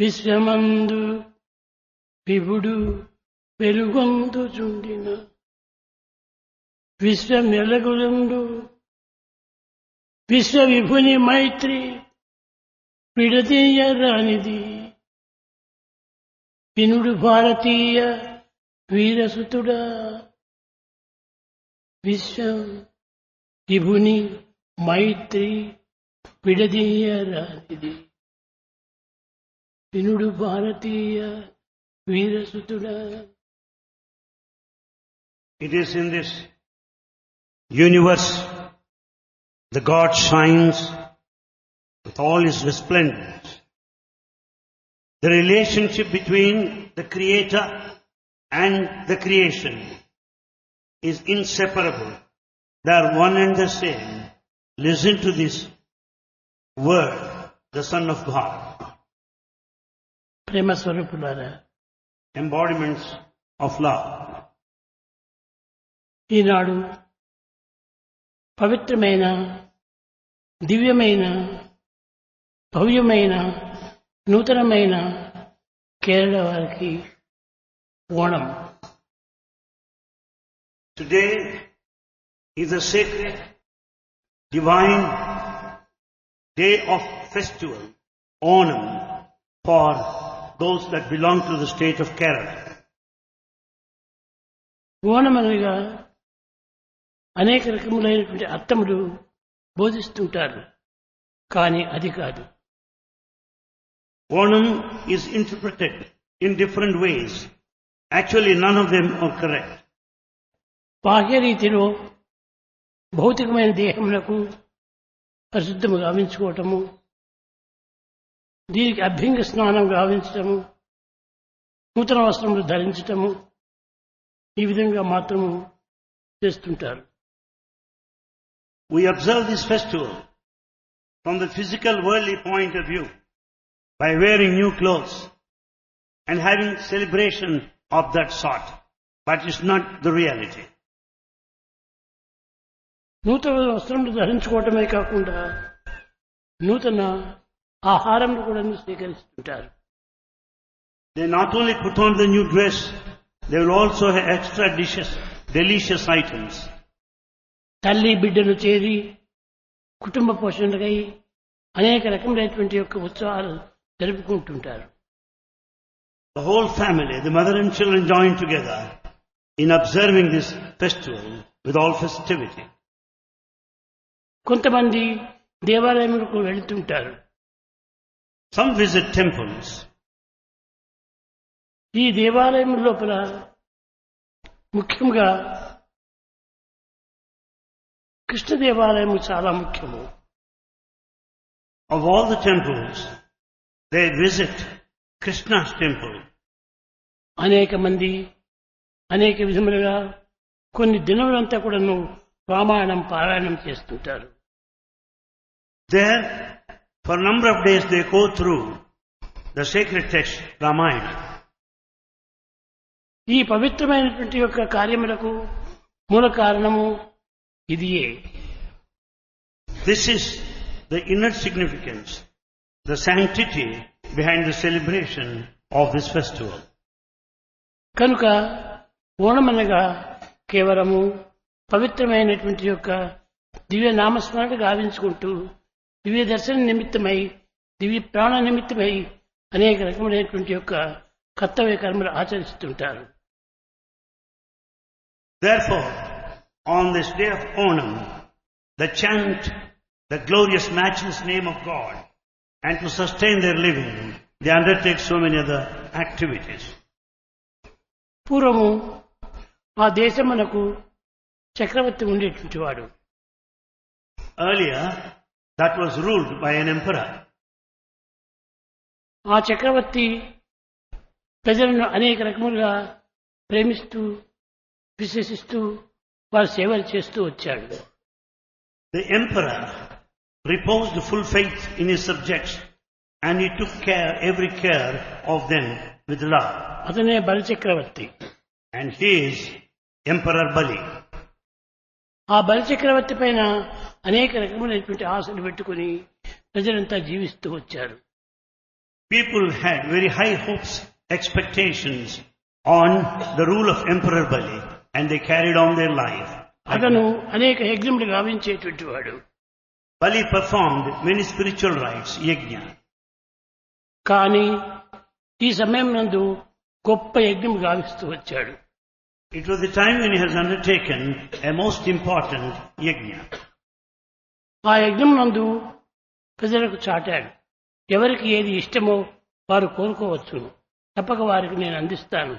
విశ్వమందు విభుడు వెలుగొందుచుండిన విశ్వమెలగులందు విశ్వవిభుని మైత్రి విడదీయరానిది వినుడు భారతీయ వీరసుతుడా విశ్వం విభుని మైత్రి విడదీయరానిది వినుడు భారతీయ వీరసుతుడా. It is in this universe the God shines with all his resplendence. The relationship between the Creator and the creation is inseparable. They are one and the same. Listen to this word, the Son of God. ప్రేమ స్వరూపులారా, Embodiments of love. ఈనాడు పవిత్రమైన దివ్యమైన భవ్యమైన నూతనమైన కేరళ వారికి Onam. Today is a sacred, divine day of festival, Onam, for those that belong to the state of Kerala. Onam అనగా అనేక రకములైనటువంటి అర్థములు బోధిస్తుంటారు, కానీ అది కాదు. Onam is interpreted in different ways. Actually, none of them are correct. బాహ్య రీతిలో భౌతికమైన దేహములకు పరిశుద్ధము గావించుకోవటము, దీనికి అభ్యంగ స్నానం గావించటము, నూతన వస్త్రములు ధరించటము, ఈ విధంగా మాత్రము చేస్తుంటారు. We observe this festival from the physical worldly point of view by wearing new clothes and having celebration of that sort, but it's not the reality. నూతన వస్త్రములు ధరించుకోవటమే కాకుండా నూతన ఆహారం కూడా స్వీకరిస్తుంటారు. They not only put on the new dress, they will also have extra dishes, delicious items. తల్లి బిడ్డలు చేరి కుటుంబ పోషణకై అనేక రకములైనటువంటి యొక్క ఉత్సవాలు జరుపుకుంటుంటారు. The whole family, the mother and children join together in observing this festival with all festivity. కొంతమంది దేవాలయములకు వెళుతుంటారు. Some visit temples. ఈ దేవాలయం లోపల ముఖ్యంగా కృష్ణ దేవాలయము చాలా ముఖ్యము. Of all the temples, they visit Krishna's temple. అనేక మంది అనేక విధములుగా కొన్ని దినములంతా కూడాను రామాయణం పారాయణం చేస్తుంటారు. There, for a number of days, they go through the sacred text, Ramayana. ఈ పవిత్రమైనటువంటి యొక్క కార్యములకు మూల కారణము ఇదియే. This is the inner significance, the sanctity behind the celebration of this festival. కనుక ఓణమనగా కేవలము పవిత్రమైనటువంటి యొక్క దివ్య నామస్మరణ గావించుకుంటూ దివ్య దర్శన నిమిత్తమై దివ్య ప్రాణ నిమిత్తమై అనేక రకములైనటువంటి యొక్క కర్తవ్య కర్మలు ఆచరిస్తుంటారు. Therefore, on this day of Onam, they chant the glorious, matchless name of God, and to sustain their living, they undertake so many other activities. పూర్వము ఆ దేశమునకు చక్రవర్తి ఉండేటువంటి వాడు. Earlier, that was ruled by an emperor. ఆ చక్రవర్తి ప్రజలను అనేక రకములుగా ప్రేమిస్తూ విశ్వసిస్తూ వారి సేవలు చేస్తూ వచ్చాడు. The emperor reposed full faith in his subjects, and he took every care of them with love. అతనే బలి చక్రవర్తి. And he is Emperor Bali. ఆ బలి చక్రవర్తి పైన అనేక రకములైనటువంటి ఆశలు పెట్టుకుని ప్రజలంతా జీవిస్తూ వచ్చారు. People had very high hopes, expectations on the rule of Emperor Bali, and they carried on their life. అతను అనేక యజ్ఞములు గావించేటువంటి వాడు. Bali performed many spiritual rites, yajna. కానీ ఈ సమయం నందు గొప్ప యజ్ఞం గావిస్తూ వచ్చాడు. It was the time when he has undertaken a most important yajna. ఆ యజ్ఞం నందు ప్రజలకు చాటాడు. ఎవరికి ఏది ఇష్టమో వారు కోరుకోవచ్చు, తప్పక వారికి నేను అందిస్తాను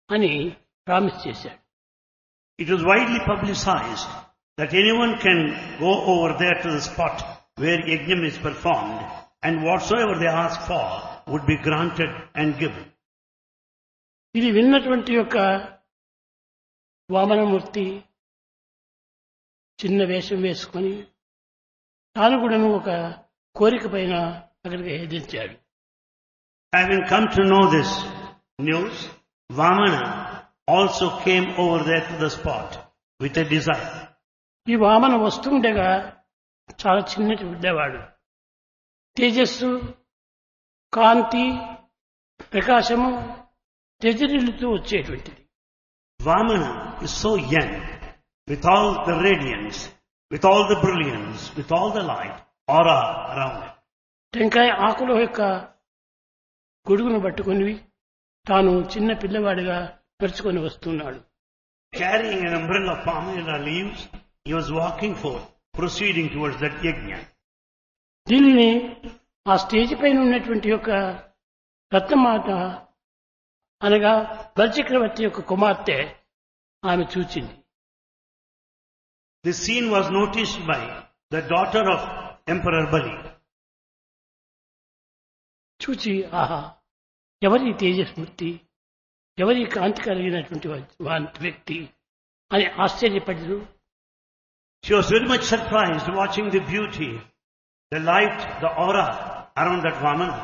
అని ప్రామిస్ చేశాడు. It was widely publicized that anyone can go over there to the spot where yajna is performed, and whatsoever they ask for would be granted and given. ఇది విన్నటువంటి యొక్క వామనమూర్తి చిన్న వేషం వేసుకొని తాను కూడాను ఒక కోరిక పైన అక్కడికి హెదించాడు. Having come to know this news, Vamana also came over there to the spot with a desire. ఈ వామన వస్తుండగా చాలా చిన్నటి ఉండేవాడు. తేజస్సు, కాంతి, ప్రకాశము తెజరిల్లుతూ వచ్చేటువంటిది. Vamana is so young, with all the radiance, with all the brilliance, with all the light, aura around him. టెంకాయ ఆకుల యొక్క గొడుగును పట్టుకుని తాను చిన్న పిల్లవాడిగా నడుచుకొని వస్తున్నాడు. Carrying an umbrella of palmyra leaves, he was walking forth, proceeding towards that yajna. దీనిని ఆ stage పైన ఉన్నటువంటి యొక్క రత్నమాత అనగా బలిచక్రవర్తి యొక్క కుమార్తె ఆమె చూచింది. This scene was noticed by the daughter of Emperor Bali. చూచి ఆహా, ఎవరి తేజస్మూర్తి, ఎవరి కాంతి కలిగినటువంటి వ్యక్తి అని ఆశ్చర్యపడరు. She was very much surprised watching the beauty, the light, the aura around that Vamana.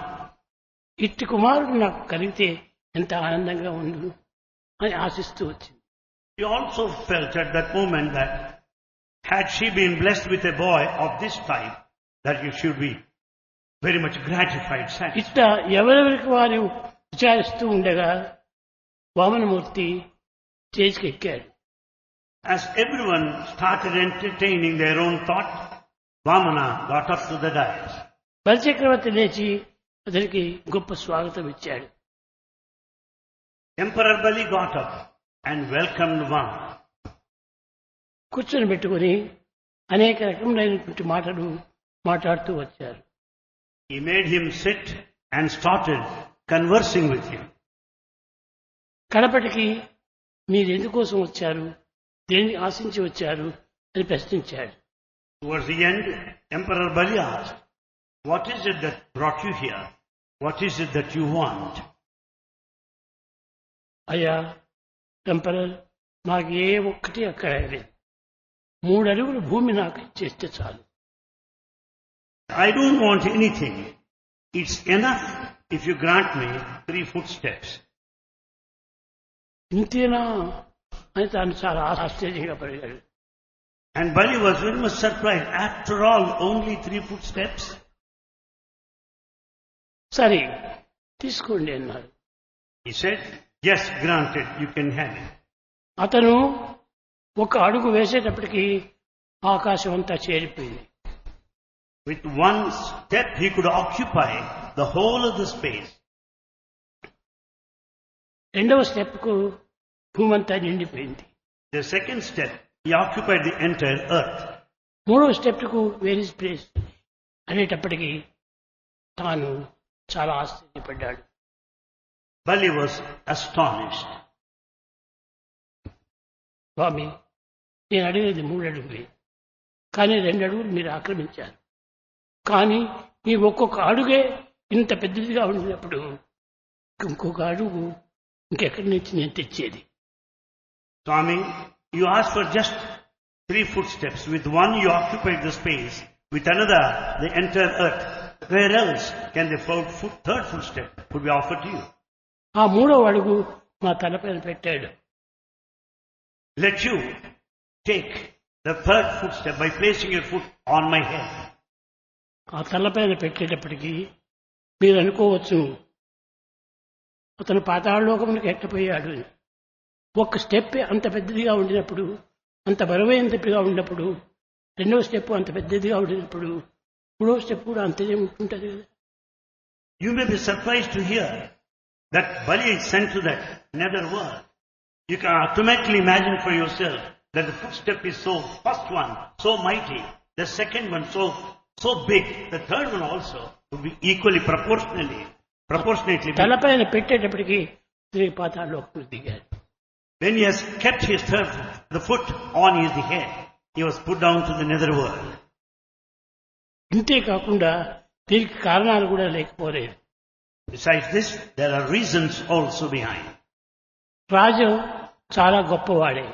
ఇట్టి కుమారుడు నాకు కలిగితే ఎంత ఆనందంగా ఉండు అని ఆశిస్తూ వచ్చింది. She also felt at that moment that had she been blessed with a boy of this type, that she should be very much gratified, satisfied. ఇట్లా ఎవరెవరికి వారు విచారిస్తూ ఉండగా వామనమూర్తి స్టేజ్కి ఎక్కాడు. As everyone started entertaining their own thought, Vamana got up to the dais. బలిచక్రవర్తి లేచి అతనికి గొప్ప స్వాగతం ఇచ్చాడు. Emperor Bali got up and welcomed Vamana. కూర్చొని పెట్టుకుని అనేక రకములైనటువంటి మాటలు మాట్లాడుతూ వచ్చారు. He made him sit and started conversing with him. కడపటికి మీరు ఎందుకోసం వచ్చారు, దేన్ని ఆశించి వచ్చారు అని ప్రశ్నించాడు. Towards the end, Emperor Bali asked, "What is it that brought you here? What is it that you want?" అయ్యా ఎంపరర్, నాకు ఏ ఒక్కటి అక్కర్లేదు, 3 అడుగులు భూమి నాకు ఇచ్చేస్తే చాలు. I don't want anything. It's enough if you grant me 3 footsteps. ఇంతేనా అని తాను చాలా ఆశ్చర్యంగా పడిగాడు. And Bali was very much surprised. After all, only 3 footsteps? సరే తీసుకోండి అన్నారు. He said, "Yes, granted, you can have it." అతను ఒక అడుగు వేసేటప్పటికి ఆకాశం అంతా చేరిపోయింది. With 1 step, he could occupy the whole of the space. రెండవ స్టెప్కు భూమంతా నిండిపోయింది. The second step, he occupied the entire earth. మూడవ స్టెప్కు వేర్ ఇస్ ప్లేస్ అనేటప్పటికీ తాను చాలా ఆశ్చర్యపడ్డాడు. Bali was astonished. స్వామి, నేను అడిగేది 3 అడుగులే, కానీ 2 అడుగులు మీరు ఆక్రమించారు. కానీ మీ ఒక్కొక్క అడుగే ఇంత పెద్దదిగా ఉండినప్పుడు ఇంకొక అడుగు ఇంకెక్కడి నుంచి నేను తెచ్చేది? Swami, you asked for just 3 footsteps. With one you occupied the space. With another, the entire earth. Where else can the third footstep could be offered to you? ఆ 3వ అడుగు మా తలపైన పెట్టాడు. let you take the third footstep by placing your foot on my head. ఆ తలపైన పెట్టేటప్పటికీ మీరు అనుకోవచ్చు అతను పాతాళలోకములకు ఎట్టపోయాడు అని. ఒక్క స్టెప్ అంత పెద్దదిగా ఉండినప్పుడు, అంత బరువైనదిగా ఉన్నప్పుడు, రెండవ స్టెప్ అంత పెద్దదిగా ఉండినప్పుడు, మూడవ స్టెప్ కూడా అంతే ఉంటుంటది కదా. You may be surprised to hear that Bali is sent to that nether world. You can automatically imagine for yourself that the footstep is so, first one, so mighty, the second one so big, the third one also would be equally proportionately big. తలపైన పెట్టేటప్పటికి తిరిగి పాతాళలోకములకు దిగాడు. When he has kept his third foot, the foot on his head, he was put down to the nether world. ఇంతే కాకుండా దీనికి కారణాలు కూడా లేకపోలేదు. Besides this, there are reasons also behind. రాజు చాలా గొప్పవాడే,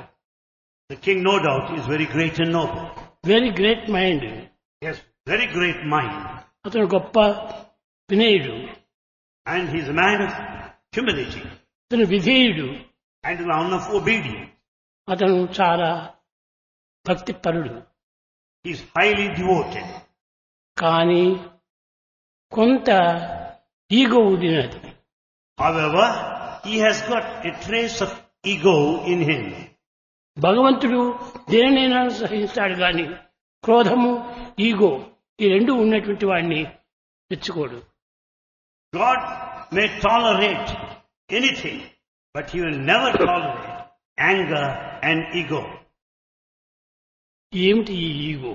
The king, no doubt, is very great and noble. Very great mind. He has very great mind. అతను గొప్ప వినయుడు, And he is a man of humility అతను విధేయుడు, and a man of obedience. అతను చాలా భక్తిపరుడు. He is highly devoted. కానీ కొంత ego ఉండినది. However, he has got a trace of ego in him. భగవంతుడు దేనినైనా సహిస్తాడు కానీ క్రోధము, ఈగో ఈ రెండు ఉన్నటువంటి వాడిని తెచ్చుకోడు. God may tolerate anything, but he will never tolerate anger and ego. ఏమిటి ఈ ఈగో?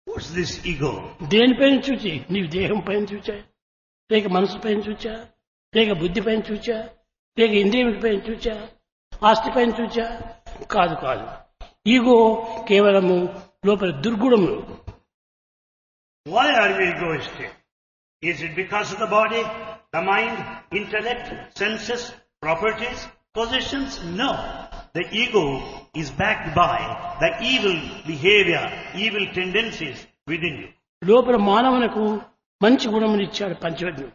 What's this ego? దేనిపైన చూచి? నీవు దేహం పైన చూచా, లేక మనసు పైన చూచా, లేక బుద్ధి పైన చూచా, లేక ఇంద్రియం పైన చూచా, ఆస్తి పైన చూచా? కాదు కాదు. ఈగో కేవలము లోపల దుర్గుణము. Why are we egoistic? Is it because of the body, the mind, intellect, senses, properties, possessions? No. The ego is backed by the evil behavior, evil tendencies within you. లోపల మానవునకు మంచి గుణములు ఇచ్చాడు పంచవజ్ఞం.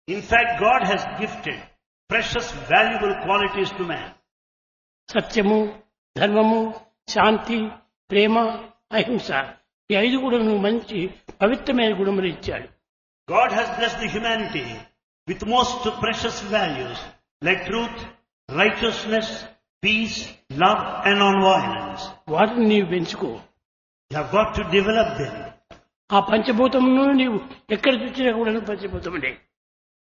In fact, God has gifted precious, valuable qualities to man. సత్యము, ధర్మము, శాంతి, ప్రేమ, అహింస ఈ ఐదు గుణములు మంచి పవిత్రమైన గుణములు ఇచ్చాడు. God has blessed the humanity with most precious values like truth, righteousness, peace, love and non-violence. వాటిని నీవు పెంచుకో. You have got to develop them. ఆ పంచభూతమును నీవు ఎక్కడ చూసినా కూడా పంచభూతములే.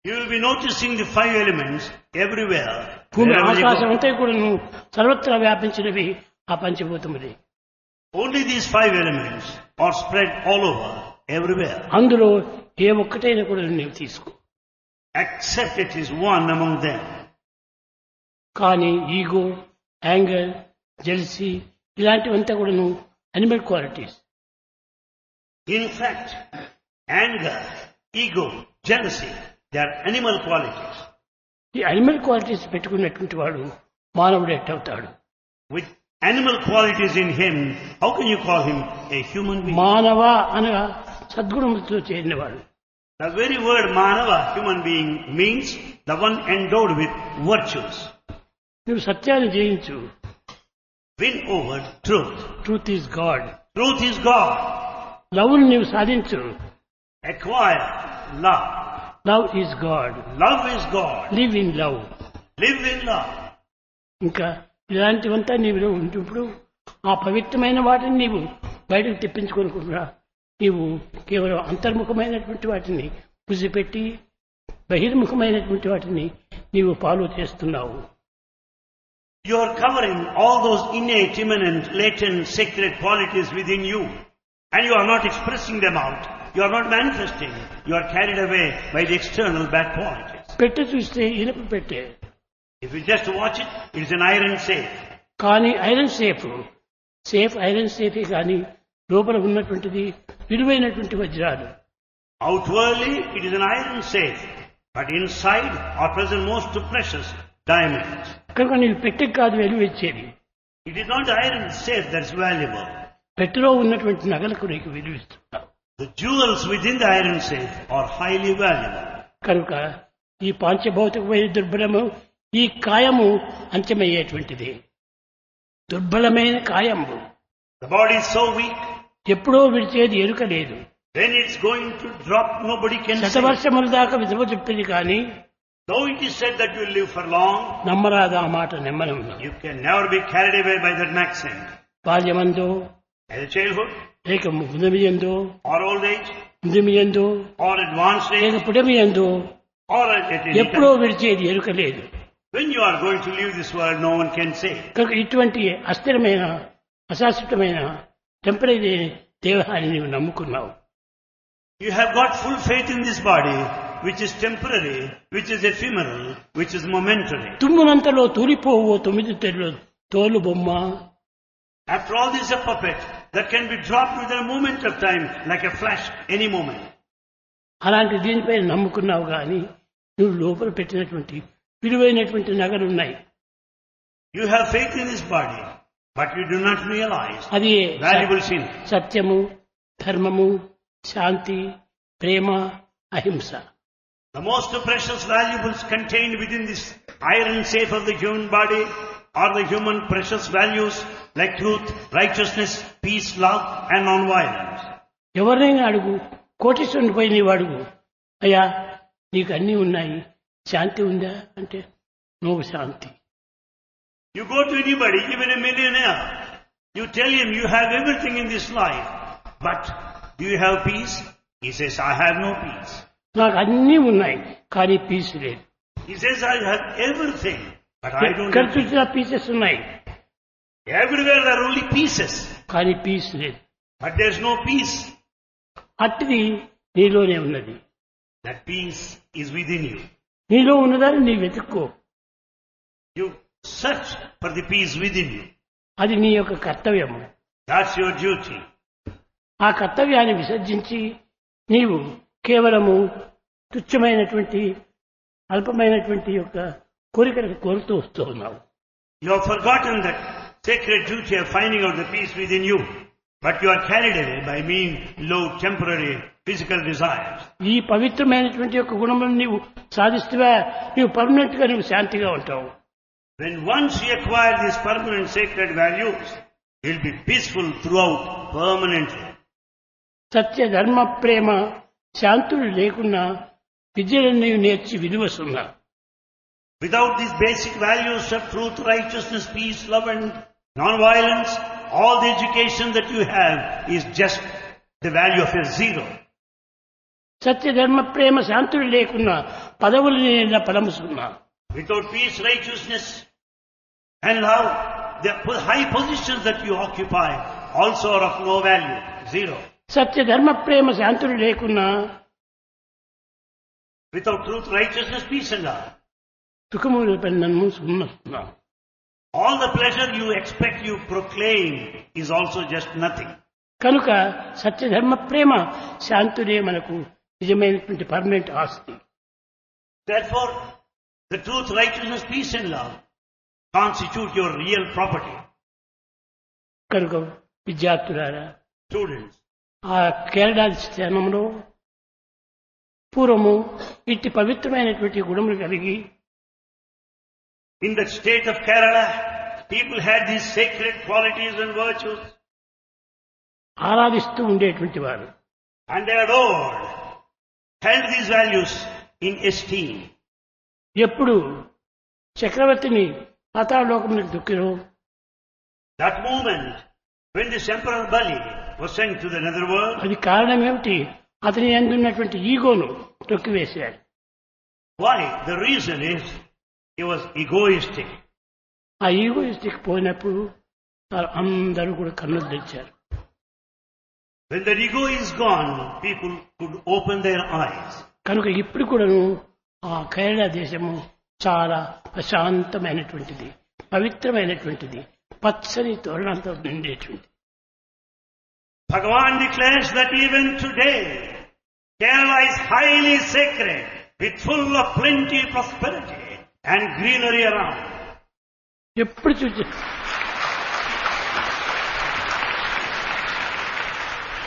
You will be noticing the five elements everywhere. భూమి Wherever you ఆకాశం go. అంతా కూడా సర్వత్రా వ్యాపించినవి ఆ పంచభూతములే. Only these five elements are spread all over, everywhere. అందులో ఏ ఒక్కటైనా కూడా నీవు తీసుకో. Except it is one among them. కానీ ఈగో, యాంగర్, జెల్సీ ఇలాంటివంతా కూడా animal qualities. In fact, anger, ego, jealousy, they are animal qualities. ఈ అనిమల్ క్వాలిటీస్ పెట్టుకున్నటువంటి వాడు మానవుడు ఎట్టవుతాడు? With animal qualities in him, how can you call him a human being? మానవ అనగా సద్గుణములతో చేరినవాడు. The very word manava, human being, means the one endowed with virtues. నువ్వు సత్యాన్ని జయించు. Win over truth. Truth is God. Truth is God. లవ్ని నీవు సాధించు. Acquire love. Love is God. Love is God. Live in love. Live in love. ఇంకా ఇలాంటివంతా నీవు ఉంటుప్పుడు ఆ పవిత్రమైన వాటిని నీవు బయటకు తెప్పించుకోనుకుంటున్నా నీవు కేవలం అంతర్ముఖమైనటువంటి వాటిని పుసిపెట్టి బహిర్ముఖమైనటువంటి వాటిని నీవు ఫాలో చేస్తున్నావు. You are covering all those innate, immanent, latent, sacred qualities within you. And you are not expressing them out. You are not manifesting. You are carried away by the external bad qualities. పెట్టె చూస్తే ఇనుప పెట్టే, If you just watch it, it is an iron safe. కానీ iron safe. Safe iron సేఫే కానీ లోపల ఉన్నటువంటిది విలువైనటువంటి వజ్రాలు. Outwardly, it is an iron safe. But inside are present most precious diamonds. కనుక నీవు పెట్టెకి కాదు విలువ ఇచ్చేది. It is not the iron safe that is valuable. పెట్టెలో ఉన్నటువంటి నగలకు నీకు విలువ ఇస్తున్నావు. The jewels within the iron safe are highly valuable. కనుక ఈ పాంచభౌతికమైన దుర్బలము ఈ కాయము అంత్యమయ్యేటువంటిది. దుర్బలమైన కాయంబు. The body is so weak. ఎప్పుడో విడిచేది ఎరుక లేదు. When it's going to drop, nobody can say. శతవర్షముల దాకా విధవ చెప్పింది కానీ Though it is said that you will live for long, నమ్మరాదు ఆ మాట నెమ్మనమున. you can never be carried away by that maxim. బాల్యమందో Either childhood, లేక ముదమియందో or old age, ముదమియందో or advanced లేక age, పుడమియందో or at any ఎప్పుడో time. విడిచేది ఎరుక లేదు. When you are going to leave this world, no one can say. కనుక ఇటువంటి అస్థిరమైన అశాశ్వతమైన temporary దేహాన్ని నీవు నమ్ముకున్నావు. You have got full faith in this body, which is temporary, which is ephemeral, which is momentary. తుమ్మునంతలో తూలిపోవు 9 తెరలు తోలు బొమ్మ. After all, this is a puppet that can be dropped within a moment of time, like a flash, any moment. అలాంటి దీనిపై నమ్ముకున్నావు కానీ నువ్వు లోపల పెట్టినటువంటి విలువైనటువంటి నగలు ఉన్నాయి. You have faith in this body, but you do not realize అది valuable sin. సత్యము, ధర్మము, శాంతి, ప్రేమ, అహింస. The most precious valuables contained within this iron safe of the human body are the human precious values like truth, righteousness, peace, love and non-violence. ఎవరినైనా అడుగు, కోటీశ్వరుని పోయి నీవు అడుగు, అయ్యా నీకు అన్నీ ఉన్నాయి, శాంతి ఉందా అంటే నువ్వు శాంతి. You go to anybody, even a millionaire, you tell him you have everything in this life, but do you have peace? He says, I have no peace. నాకు అన్నీ ఉన్నాయి కానీ పీస్ లేదు. He says, I have everything, but I don't ఎక్కడ have peace. చూసినా pieces ఉన్నాయి Everywhere there are only pieces, కానీ piece లేదు. but there's no peace. అట్టిది నీలోనే ఉన్నది. That peace is within you. నీలో ఉన్నదాన్ని నీ వెతుక్కో. You search for the peace within you. అది నీ యొక్క కర్తవ్యము. That's your duty. ఆ కర్తవ్యాన్ని విసర్జించి నీవు కేవలము తుచ్చమైనటువంటి అల్పమైనటువంటి యొక్క కోరికలకు కోరుతూ వస్తూ ఉన్నావు. You have forgotten that sacred duty of finding out the peace within you, but you are carried away by mean low temporary physical desires. ఈ పవిత్రమైనటువంటి యొక్క గుణములను నీవు సాధిస్తువా నీవు పర్మనెంట్ గా నువ్వు శాంతిగా ఉంటావు. When once you acquire these permanent sacred values, you will be peaceful throughout permanently. సత్య ధర్మ ప్రేమ శాంతులు లేకున్నా విద్యలన్నీ నేర్చి విలువసున్నా. Without these basic values of truth, righteousness, peace, love and non-violence, all the education that you have is just the value of a zero. సత్య ధర్మ ప్రేమ శాంతులు లేకున్నా పదవులు నేను పలముసున్నా. Without peace, righteousness and love, the high positions that you occupy also are of no value, zero. సత్య ధర్మ ప్రేమ శాంతులు లేకున్నా Without truth, righteousness, peace and love, సుఖముల పన్నము సున్నా. all the pleasure you expect, you proclaim, is also just nothing. కనుక సత్య ధర్మ ప్రేమ శాంతులే మనకు నిజమైనటువంటి permanent ఆస్తి. Therefore, the truth, righteousness, peace and love constitute your real property. కనుక విద్యార్థులారా, Students, ఆ కేరళ స్థానంలో పూర్వము ఇట్టి పవిత్రమైనటువంటి గుణములు కలిగి in that state of Kerala, people had these sacred qualities and virtues, ఆరాధిస్తూ ఉండేటువంటి వారు. and they adored, held these values in esteem. ఎప్పుడు చక్రవర్తిని పాతాళలోకములకు దుక్కిరో That moment, when this Emperor Bali was sent to the netherworld, అది కారణం ఏమిటి? అతని అందున్నటువంటి ఈగోను తొక్కివేశాడు. why? The reason is, he was egoistic. ఆ ఈగోయిస్టిక్ పోయినప్పుడు అందరూ కూడా కన్నులు తెచ్చారు. When the ego is gone, people could open their eyes. కనుక ఇప్పుడు కూడాను ఆ కేరళ దేశము చాలా ప్రశాంతమైనటువంటిది, పవిత్రమైనటువంటిది, పచ్చని తోరణంతో నిండేటువంటిది. Bhagavan declares that even today, Kerala is highly sacred, with full of plenty, prosperity and greenery around. ఎప్పుడు చూసి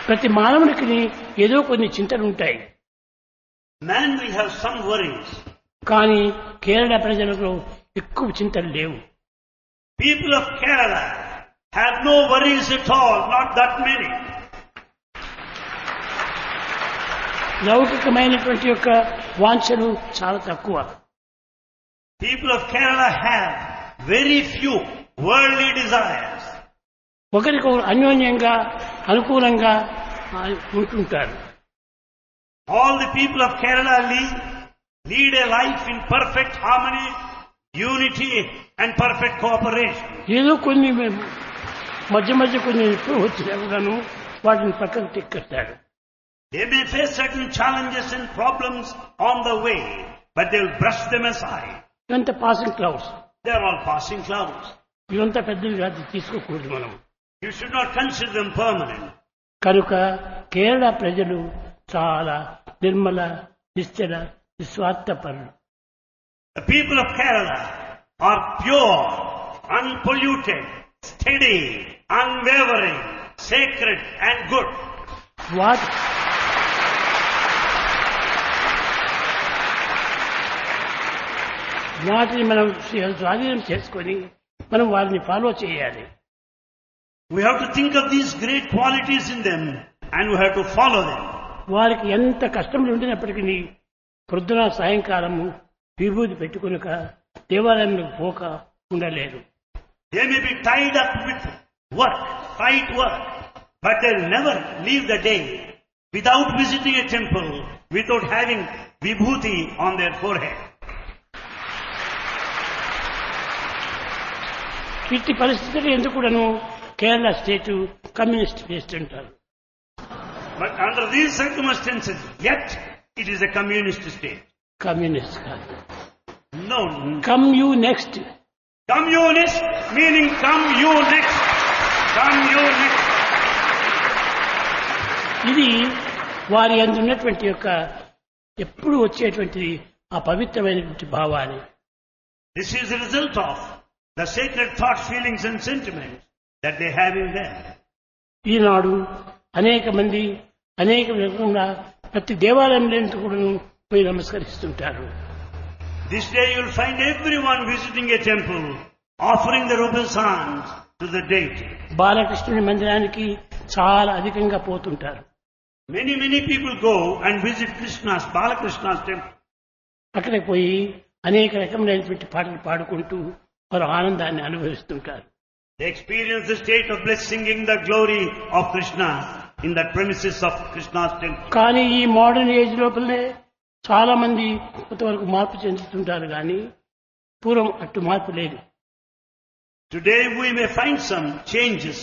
ప్రతి మానవునికి ఏదో కొన్ని చింతలు ఉంటాయి. Man will have some worries. కానీ కేరళ ప్రజలకు ఎక్కువ చింతలు లేవు. People of Kerala have no worries at all, not that many. లౌకికమైనటువంటి యొక్క వాంఛలు చాలా తక్కువ. People of Kerala have very few worldly desires. ఒకరికొకరు అన్యోన్యంగా అనుకూలంగా ఉంటుంటారు. All the people of Kerala lead a life in perfect harmony, unity and perfect cooperation. ఏదో కొన్ని మధ్య మధ్య కొన్ని ఎప్పుడు వచ్చినా కూడాను వాటిని పక్కకు తిక్కట్టాడు. They may face certain challenges and problems on the way, but they will brush them aside. ఇవంతా passing clouds. They are all passing clouds. ఇవంతా పెద్దగా తీసుకోకూడదు మనం. You should not consider them permanent. కనుక కేరళ ప్రజలు చాలా నిర్మల, నిశ్చల, నిస్వార్థపరులు. The people of Kerala are pure, unpolluted, steady, unwavering, sacred and good. వాటిని మనం స్వాధీనం చేసుకొని మనం వారిని ఫాలో చేయాలి. We have to think of these great qualities in them and we have to follow them. వారికి ఎంత కష్టములు ఉండినప్పటికీ పొద్దున సాయంకాలము విభూతి పెట్టుకునక దేవాలయంలో పోక ఉండలేరు. They may be tied up with work, tight work, but they'll never leave the day without visiting a temple, without having vibhuti on their forehead. ఇట్టి పరిస్థితులు ఎందుకును కేరళ స్టేట్ కమ్యూనిస్ట్ స్టేట్ అంటారు. But under these circumstances, yet it is a communist state. Communist కాదు. No. Come you next. Communist meaning come you next. Come you next. ఇది వారి యందు ఉన్నటువంటి యొక్క ఎప్పుడు వచ్చేటువంటి ఆ పవిత్రమైనటువంటి భావాన్ని. This is the result of the sacred thoughts, feelings and sentiments that they have in them. ఈనాడు అనేక మంది అనేక విధంగా ప్రతి దేవాలయంలో కూడా పోయి నమస్కరిస్తుంటారు. This day you will find everyone visiting a temple, offering their obeisance to the deity. బాలకృష్ణుని మందిరానికి చాలా అధికంగా పోతుంటారు. Many people go and visit Balakrishna's temple. అక్కడికి పోయి అనేక రకములైనటువంటి పాటలు పాడుకుంటూ వారు ఆనందాన్ని అనుభవిస్తుంటారు. They experience the state of bliss singing the glory of Krishna in the premises of Krishna's temple. కానీ ఈ మోడర్న్ ఏజ్ లోపలనే చాలా మంది కొంతవరకు మార్పు చెందుతుంటారు కానీ పూర్వం అట్టు మార్పు లేదు. Today we may find some changes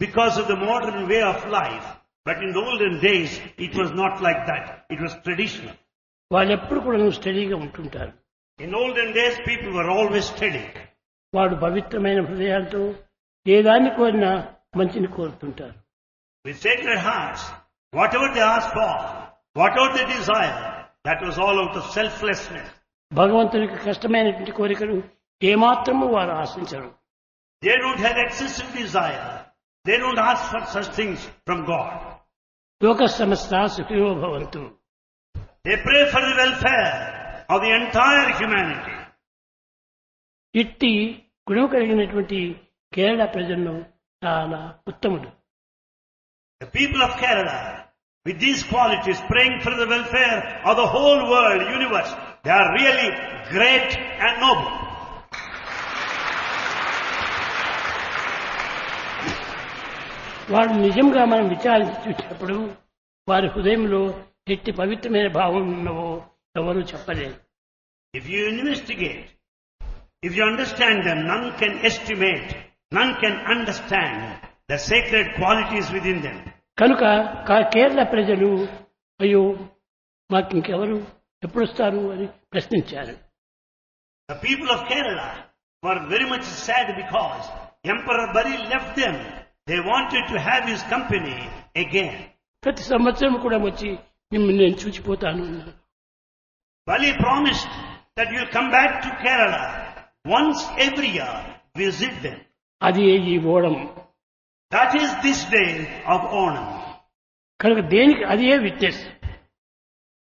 because of the modern way of life, but in the olden days it was not like that. It was traditional. వాళ్ళు ఎప్పుడు కూడా స్టడీగా ఉంటుంటారు. In olden days people were always steady. వాడు పవిత్రమైన హృదయాలతో ఏ దాన్ని కోరినా మంచిని కోరుతుంటారు. With sacred hearts, whatever they ask for, whatever they desire, that was all out of selflessness. భగవంతునికి కష్టమైనటువంటి కోరికలు ఏమాత్రము వారు ఆశించరు. They don't have excessive desire. They don't ask for such things from God. లోక సమస్త సుఖినో భవంతు. They pray for the welfare of the entire humanity. ఇట్టి గుణం కలిగినటువంటి కేరళ ప్రజలను చాలా ఉత్తముడు. The people of Kerala, with these qualities, praying for the welfare of the whole world, universe, they are really great and noble. వాడు నిజంగా మనం విచారించి చూసినప్పుడు వారి హృదయంలో ఎట్టి పవిత్రమైన భావం ఉన్నవో ఎవరూ చెప్పలేరు. If you investigate, if you understand them, none can estimate, none can understand the sacred qualities within them. కనుక కేరళ ప్రజలు అయ్యో మాకు ఇంకెవరు ఎప్పుడు వస్తారు అని ప్రశ్నించారు. The people of Kerala were very much sad because Emperor Bari left them. They wanted to have his company again. ప్రతి సంవత్సరం కూడా వచ్చి మిమ్మల్ని నేను చూచిపోతాను అన్నారు. Bali promised that you will come back to Kerala once every year, visit them. అది ఈ Onam. That is this day of Onam. కనుక దేనికి అదే witness.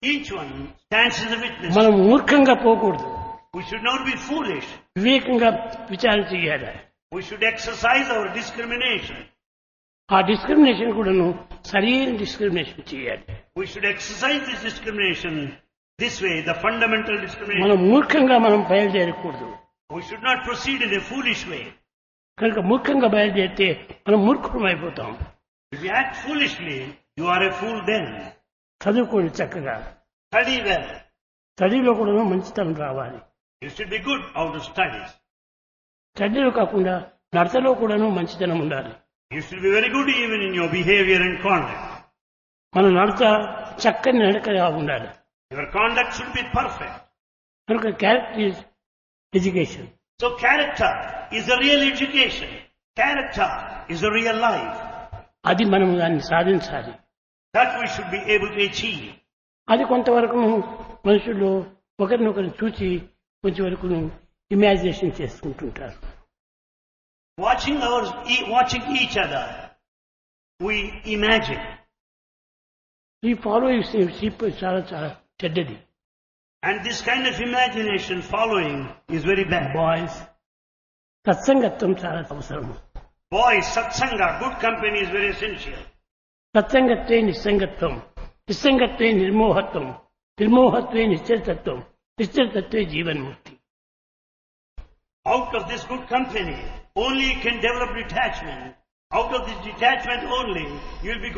Each one stands as a witness. మనం మూర్ఖంగా పోకూడదు. We should not be foolish. వివేకంగా విచారణ చేయాలి. We should exercise our discrimination. ఆ డిస్క్రిమినేషన్ కూడాను సరైన డిస్క్రిమినేషన్ చేయాలి. We should exercise this discrimination this way, the fundamental discrimination. మనం మూర్ఖంగా మనం బయలుదేరకూడదు. We should not proceed in a foolish way. కనుక మూర్ఖంగా బయలుదేరితే మనం మూర్ఖులం అయిపోతాం. If you act foolishly, you are a fool then. చదువుకోండి చక్కగా. Study well. స్టడీలో కూడా మంచితనం రావాలి. You should be good out of studies. స్టడీలో కాకుండా నడతలో కూడాను మంచితనం ఉండాలి. You should be very good even in your behavior and conduct. మన నడత చక్కని నడకగా ఉండాలి. Your conduct should be perfect. కనుక character is education. So character is a real education. Character is a real life. అది మనం దాన్ని సాధించాలి. That we should be able to achieve. అది కొంతవరకు మనుషులు ఒకరినొకరిని చూసి కొంచెం వరకు ఇమాజినేషన్ చేసుకుంటుంటారు. Watching each other, we imagine. ఈ ఫాలోయింగ్ చాలా చాలా చెడ్డది. And this kind of imagination following is very bad. Boys సత్సంగత్వం చాలా అవసరం. Boys, satsanga, good company is very essential. సత్సంగత్వే నిస్సంగత్వం, నిస్సంగత్వే నిర్మోహత్వం, నిర్మోహత్వే నిశ్చలతత్వం, నిశ్చలతత్వే జీవన్ముక్తి. Out of this good company, only you can develop detachment. Out of this detachment only, you will be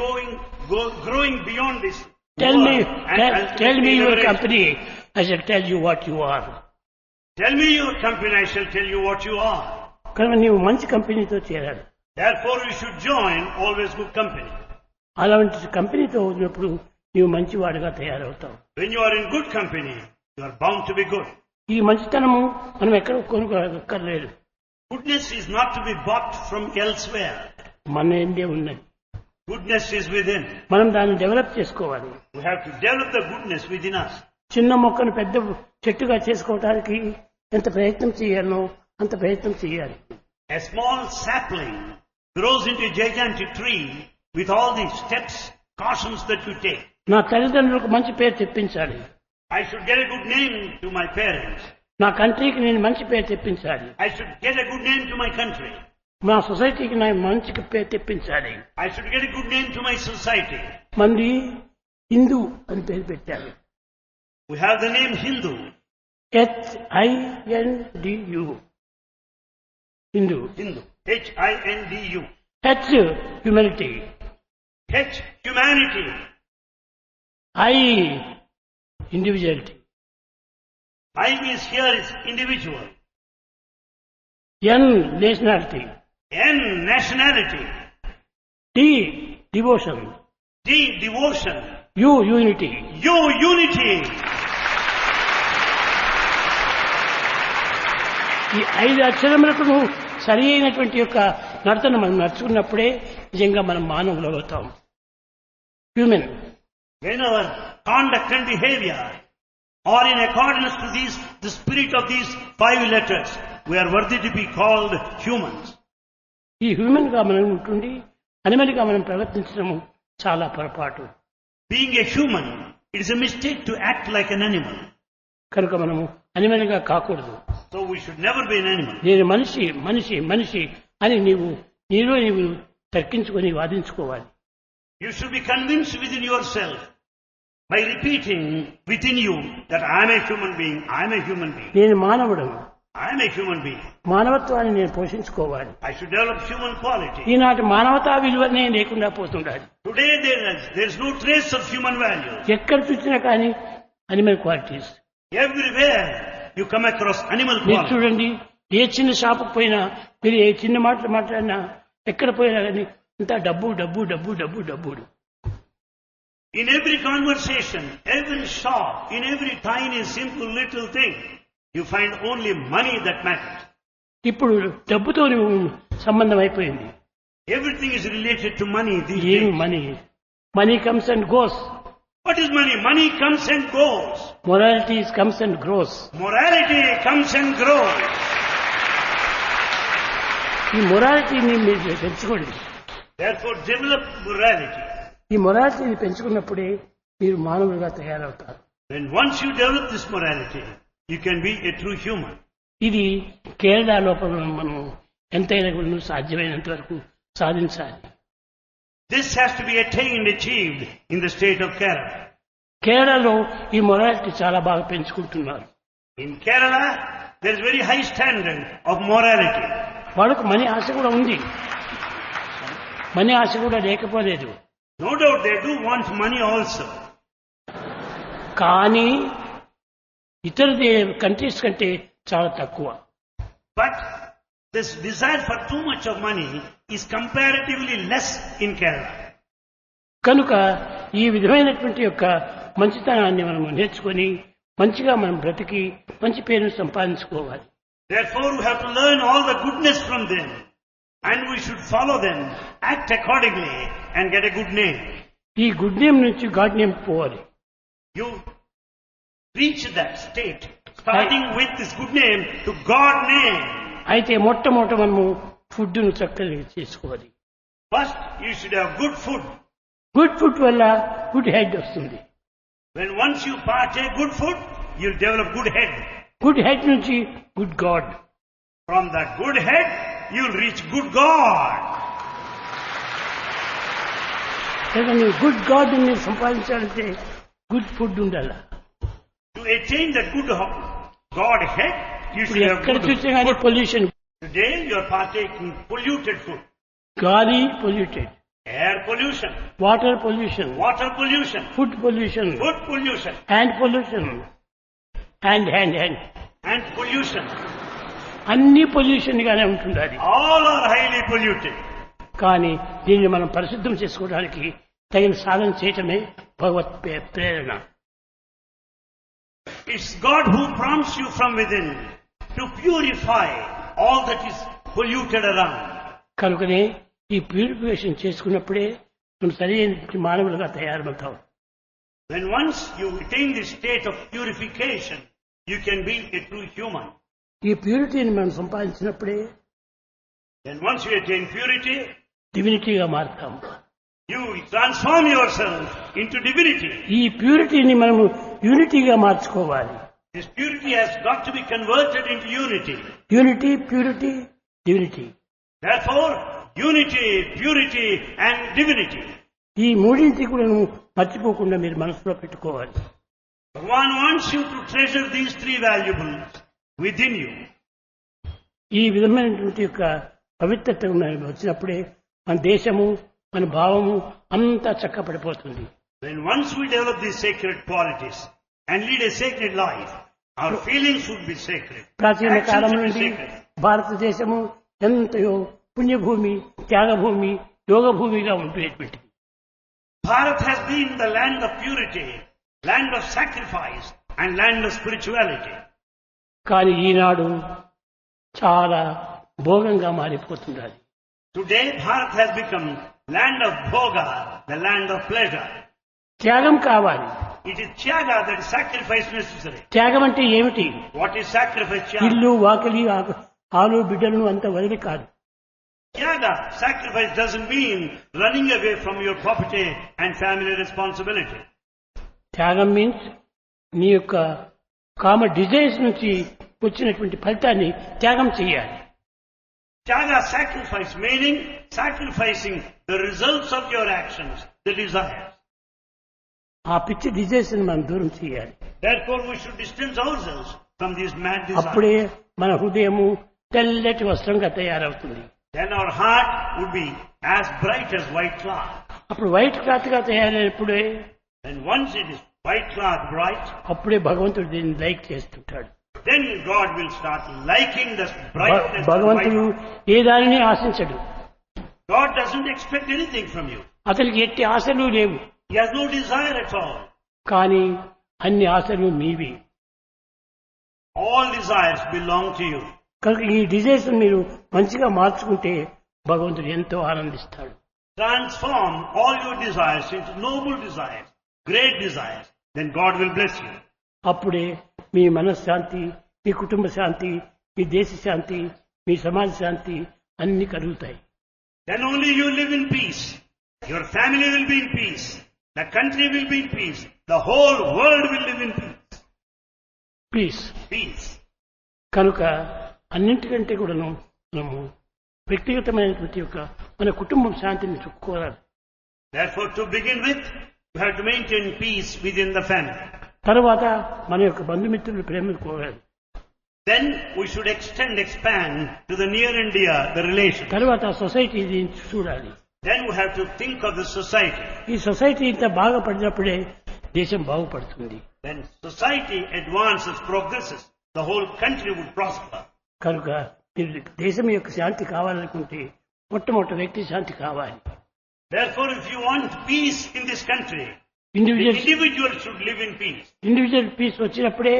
growing beyond this. Tell me your liberation. company, I shall tell you what you are. Tell me your company, I shall tell you what you are. కనుక నీవు మంచి కంపెనీతో చేరాలి. Therefore, you should join always good company. అలాంటి కంపెనీతో ఉన్నప్పుడు నీవు మంచివాడిగా తయారవుతావు. When you are in good company, you are bound to be good. ఈ మంచితనము మనం ఎక్కడ కొనుక్కోక్కర్లేదు. Goodness is not to be bought from elsewhere. మన ఏందే ఉన్నది. Goodness is within. మనం దాన్ని డెవలప్ చేసుకోవాలి. We have to develop the goodness within us. చిన్న మొక్కను పెద్ద చెట్టుగా చేసుకోవడానికి ఎంత ప్రయత్నం చేయాలో అంత ప్రయత్నం చేయాలి. A small sapling grows into a gigantic tree with all the steps, cautions that you take. నా తల్లిదండ్రులకు మంచి పేరు తెప్పించాలి. I should get a good name to my parents. నా కంట్రీకి నేను మంచి పేరు తెప్పించాలి. I should get a good name to my country. నా సొసైటీకి నా మంచి పేరు తెప్పించాలి. I should get a good name to my society. మంది హిందూ అని పేరు పెట్టారు. We have the name Hindu. HINDU. Hindu. Hindu. HINDU. H humanity. H humanity. I individuality. I is here is individual. N nationality. N nationality. D devotion. D devotion. U unity. U unity. ఈ 5 అక్షరములకు సరి అయినటువంటి యొక్క నడతను మనం నడుచుకున్నప్పుడే నిజంగా మనం మానవులు అవుతాం. Human. When our conduct and behavior are in accordance to the spirit of these 5 letters, we are worthy to be called humans. ఈ హ్యూమన్ గా మనం ఉంటుండి అనిమల్ గా మనం ప్రవర్తించడము చాలా పొరపాటు. Being a human, it is a mistake to act like an animal. కనుక మనము animal గా కాకూడదు. So we should never be an animal. నేను మనిషి మనిషి మనిషి అని నీవు తర్కించుకొని వాదించుకోవాలి. You should be convinced within yourself by repeating within you that I am a human being, I am a human being. నేను మానవుడను. I am a human being. మానవత్వాన్ని నేను పోషించుకోవాలి. I should develop human quality. ఈనాటి మానవతా విలువనే లేకుండా పోతుండాలి. Today there is no trace of human values. ఎక్కడ చూసినా కానీ animal qualities. Everywhere you come across animal మీరు qualities. చూడండి, ఏ చిన్న షాపుకు పోయినా, మీరు ఏ చిన్న మాటలు మాట్లాడినా, ఎక్కడ పోయినా కానీ అంతా డబ్బు డబ్బు డబ్బు డబ్బు డబ్బు. In every conversation, every shop, in every tiny simple little thing, you find only money that matters. ఇప్పుడు డబ్బుతో సంబంధం అయిపోయింది. Everything is related to money these ఏమి days. Money? Money comes and goes. What is money? Money comes and goes. Morality comes and grows. Morality comes and grows. ఈ మొరాలిటీని మీరు పెంచుకోండి. Therefore, develop morality. ఈ మొరాలిటీని పెంచుకున్నప్పుడే మీరు మానవులుగా తయారవుతారు. When once you develop this morality, you can be a true human. ఇది కేరళ లోపల మనం ఎంతైనా కూడా సాధ్యమైనంత వరకు సాధించాలి. This has to be achieved in the state of Kerala. కేరళలో ఈ మొరాలిటీ చాలా బాగా పెంచుకుంటున్నారు. In Kerala, there is very high standard of morality. వాళ్ళకు మనీ ఆశ కూడా ఉంది, మనీ ఆశ కూడా లేకపోలేదు. No doubt they do want money also. కానీ ఇతర కంట్రీస్ కంటే చాలా తక్కువ. But this desire for too much of money is comparatively less in Kerala. కనుక ఈ విధమైనటువంటి యొక్క మంచితనాన్ని మనం నేర్చుకొని మంచిగా మనం బ్రతికి మంచి పేరును సంపాదించుకోవాలి. Therefore we have to learn all the goodness from them and we should follow them, act accordingly and get a good name. ఈ గుడ్ నేమ్ నుంచి గాడ్ నేమ్ పోవాలి. You reach that state starting with this good name to God name. అయితే మొట్టమొదట మనము ఫుడ్ను చక్కగా చేసుకోవాలి. First you should have good food. Good food వల్ల good head వస్తుంది. When once you partake good food, you'll develop good head. Good head నుంచి good God. From that good head, you'll reach good God. నువ్వు good God ని సంపాదించాలంటే good food ఉండాలి. To attain that good God head, you should have ఎక్కడ good చూసినా కానీ food. Pollution. Today you are partaking polluted food. గాలి polluted, Air pollution, water pollution, water pollution, food pollution, food pollution, hand pollution, hand hand hand and pollution. అన్ని pollution గానే ఉంటుంది. అది All are highly polluted. కానీ దీన్ని మనం పరిశుద్ధం చేసుకోవడానికి తగిన సాధన చేయటమే భగవత్ ప్రేరణ. It's God who prompts you from within to purify all that is polluted around. కనుకనే ఈ ప్యూరిఫికేషన్ చేసుకున్నప్పుడే మనం సరైన మానవులుగా తయారవుతాం. When once you attain this state of purification, you can be a true human. ఈ ప్యూరిటీని మనం సంపాదించినప్పుడే Then once you attain purity, డివినిటీగా మారుతాం. you transform yourself into divinity. ఈ ప్యూరిటీని మనము యూనిటీగా మార్చుకోవాలి. This purity has got to be converted into unity. Unity, purity, divinity. Therefore, unity, purity and divinity. ఈ మూడింటి కూడా మర్చిపోకుండా మీరు మనసులో పెట్టుకోవాలి. Bhagavan wants you to treasure these three valuables within you. ఈ విధమైనటువంటి యొక్క పవిత్రత వచ్చినప్పుడే మన దేశము, మన భావము అంతా చక్కపడిపోతుంది. When once we develop these sacred qualities and lead a sacred life, our feelings would be sacred. ప్రాచీన Actions కాలం would be నుండి sacred. భారతదేశము ఎంతయో పుణ్యభూమి, త్యాగభూమి, యోగభూమిగా ఉండేటువంటిది. Bharat has been the land of purity, land of sacrifice and land of spirituality. కానీ ఈనాడు చాలా భోగంగా మారిపోతున్నది. Today Bharat has become land of bhoga, the land of pleasure. త్యాగం కావాలి. It is tyaga, that is sacrifice necessary. త్యాగం అంటే ఏమిటి? What is sacrifice? Tyaga. ఇల్లు, వాకిలి, ఆలు, బిడ్డలను అంత వదిలి కాదు. Tyaga, sacrifice doesn't mean running away from your property and family responsibility. త్యాగం మీన్స్ నీ యొక్క కామ డిజైర్స్ నుంచి వచ్చినటువంటి ఫలితాన్ని త్యాగం చేయాలి. Tyaga, sacrifice, meaning sacrificing the results of your actions, the desires. ఆ పిచ్చి డిజైర్స్ ని మనం దూరం చేయాలి. Therefore we should distance ourselves from these mad అప్పుడే desires. మన హృదయము తెల్లటి వస్త్రంగా తయారవుతుంది. Then our heart would be as bright as white cloth. అప్పుడు వైట్ క్లాత్ గా తయారైనప్పుడే And once it is white cloth bright, అప్పుడే భగవంతుడు దీన్ని లైక్ చేస్తుంటాడు. then God will start liking the brightness of భగవంతుడు white. ఏ దానిని ఆశించడు. God doesn't expect anything from you. అతనికి ఎట్టి ఆశలు లేవు. He has no desire at all. కానీ అన్ని ఆశలు మీవి. All desires belong to you. కనుక ఈ డిజైర్స్ మీరు మంచిగా మార్చుకుంటే భగవంతుడు ఎంతో ఆనందిస్తాడు. Transform all your desires into noble desires, great desires. Then God will bless you. అప్పుడే మీ మనశ్శాంతి, మీ కుటుంబ శాంతి, మీ దేశ శాంతి, మీ సమాజ శాంతి అన్ని కలుగుతాయి. Then only you live in peace. Your family will be in peace. The country will be in peace. The whole world will live in peace. Peace. Peace. కనుక అన్నింటికంటే కూడాను మనము వ్యక్తిగతమైనటువంటి యొక్క మన కుటుంబం శాంతిని చూసుకోవాలి. Therefore, to begin with, you have to maintain peace within the family. తర్వాత మన యొక్క బంధుమిత్రుల ప్రేమను కోరాలి. Then we should expand to the near and dear, the relation. తర్వాత సొసైటీ చూడాలి. Then we have to think of the society. ఈ society ఇంత బాగుపడినప్పుడే దేశం బాగుపడుతుంది. When society advances, progresses, the whole country would prosper. కనుక మీరు దేశం యొక్క శాంతి కావాలనుకుంటే మొట్టమొదటి వ్యక్తి శాంతి కావాలి. Therefore, if you want peace in this country, the individual individual should live in peace. Individual piece వచ్చినప్పుడే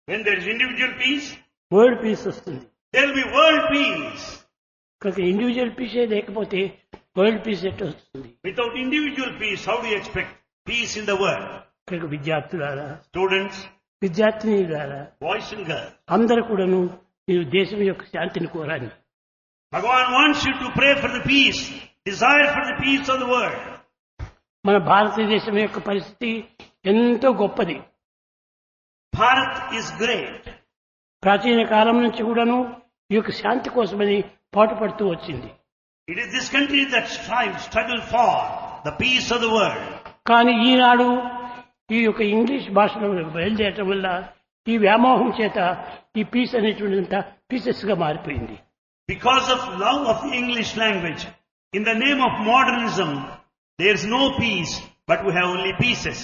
When there is individual peace, world peace వస్తుంది. there will be world peace. కనుక ఇండివిజువల్ పీసే లేకపోతే వరల్డ్ పీస్ ఎట్లా వస్తుంది? Without individual peace, how do you expect peace in the world? కనుక విద్యార్థులారా, Students, విద్యార్థినిలారా boys and girls, అందరూ కూడాను మీరు దేశం యొక్క శాంతిని కోరాలి. Bhagavan wants you to pray for the peace, desire for the peace of the world. మన భారతదేశం యొక్క పరిస్థితి ఎంతో గొప్పది. Bharat is great. ప్రాచీన కాలం నుంచి కూడాను ఈ యొక్క శాంతి కోసమని పాటుపడుతూ వచ్చింది. It is this country that struggled for the peace of the world. కానీ ఈనాడు ఈ యొక్క ఇంగ్లీష్ భాషలో బయలుదేరటం వల్ల ఈ వ్యామోహం చేత ఈ పీస్ అనేటువంటిదంతా పీసెస్ గా మారిపోయింది. Because of love of the English language, in the name of modernism, there is no peace, but we have only pieces.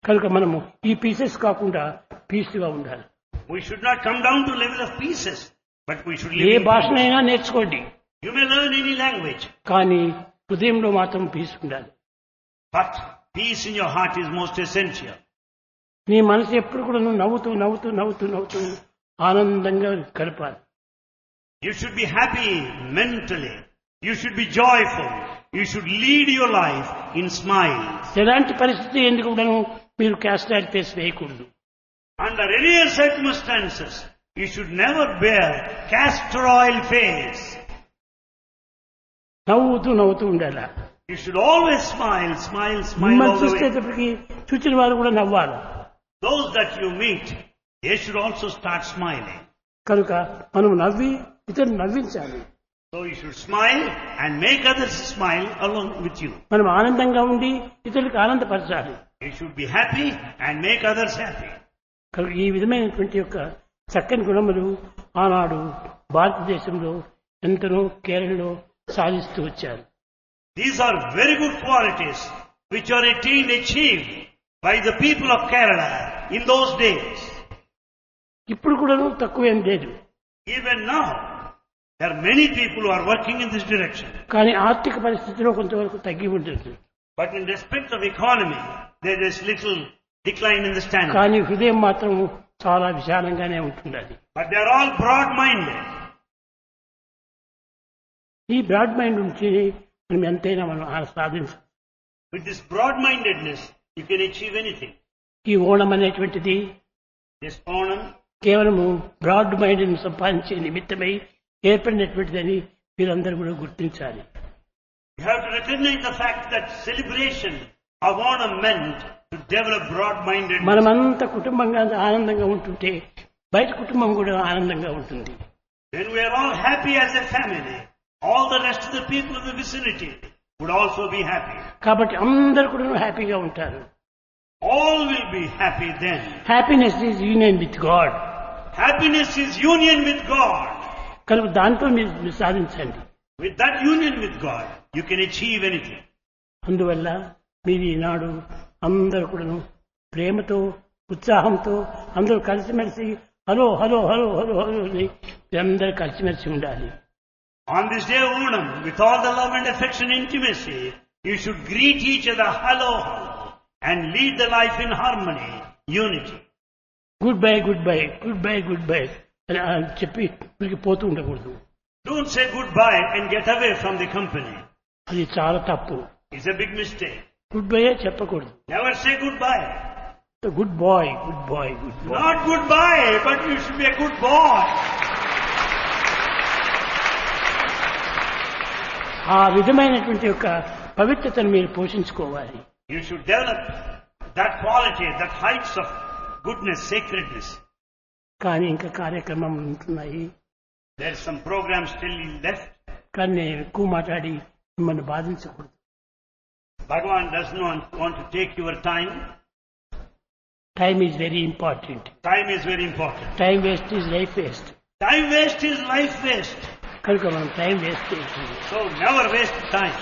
కనుక మనము ఈ పీసెస్ కాకుండా పీస్ గా ఉండాలి. We should not come down to level of pieces, but we should A live in భాషనైనా నేర్చుకోండి, You may learn any language, కానీ హృదయంలో మాత్రం పీస్ ఉండాలి. but peace in your heart is most essential. నీ మనసు ఎప్పుడు కూడా నవ్వుతూ నవ్వుతూ నవ్వుతూ నవ్వుతూ ఆనందంగా గడపాలి. You should be happy mentally. You should be joyful. You should lead your life in smiles. ఎలాంటి పరిస్థితి ఎందుకు కూడాను మీరు క్యాస్టర్ ఫేస్ వేయకూడదు. Under any circumstances, you should never bear castor oil face. నవ్వుతూ నవ్వుతూ ఉండాలి. You should always smile, smile, smile మిమ్మల్ని all the way. చూసేటప్పటికి చూచిన వారు కూడా నవ్వాలి. Those that you meet, they should also start smiling. కనుక మనం నవ్వి ఇతరులు నవ్వించాలి. So you should smile and make others smile along with you. మనం ఆనందంగా ఉండి ఇతరులకు ఆనందపరచాలి. You should be happy and make others happy. కనుక ఈ విధమైనటువంటి యొక్క చక్కని గుణములు ఆనాడు భారతదేశంలో ఎంతనో కేరళలో సాధిస్తూ వచ్చారు. These are very good qualities which are achieved by the people of Kerala in those days. ఇప్పుడు కూడా తక్కువేం లేదు. Even now, there are many people who are working in this direction. కానీ ఆర్థిక పరిస్థితిలో కొంతవరకు తగ్గి ఉంటుంది. But in respect of economy, there is little decline in the standard. కానీ హృదయం మాత్రం చాలా విశాలంగానే ఉంటుంది. But they are all broad-minded. ఈ బ్రాడ్ మైండ్ నుంచి మనం ఎంతైనా మనం సాధించాలి. With this broad-mindedness, you can achieve anything. ఈ ఓణం అనేటువంటిది This Onam, కేవలము బ్రాడ్ మైండ్ సంపాదించే నిమిత్తమై ఏర్పడినటువంటిదని మీరందరూ కూడా గుర్తించాలి. you have to recognize the fact that celebration of Onam meant to develop broad-mindedness. మనమంతా కుటుంబంగా ఆనందంగా ఉంటుంటే బయట కుటుంబం కూడా ఆనందంగా ఉంటుంది. When we are all happy as a family, all the rest of the people in the vicinity would also be happy. కాబట్టి అందరూ కూడా హ్యాపీగా ఉంటారు. All will be happy then. Happiness is union with God. Happiness is union with God. కనుక దాంట్లో మీరు సాధించండి. With that union with God, you can achieve anything. అందువల్ల మీరు ఈనాడు అందరూ కూడాను ప్రేమతో ఉత్సాహంతో అందరూ కలిసిమెలిసి hello hello hello hello hello అని అందరూ కలిసిమెలిసి ఉండాలి. On this day of Onam, with all the love and affection and intimacy, you should greet each other hello, hello, and lead the life in harmony, unity. Good bye good bye good bye good bye అని చెప్పి వీళ్ళకి పోతూ ఉండకూడదు. Don't say goodbye and get away from the company. అది చాలా తప్పు. It's a big mistake. Goodbye చెప్పకూడదు. Never say goodbye. Good boy good boy good boy. Not goodbye, but you should be a good boy. ఆ విధమైనటువంటి యొక్క పవిత్రతను మీరు పోషించుకోవాలి. You should develop that quality, that heights of goodness, sacredness. కానీ ఇంకా కార్యక్రమం ఉంటున్నాయి. There's some program still left. కానీ నేను ఎక్కువ మాట్లాడి మిమ్మల్ని బాధించకూడదు. Bhagavan does not want to take your time. Time is very important. Time is very important. Time waste is life waste. Time waste is life waste. కనుక మనం time waste చేస్తుంది. So never waste time.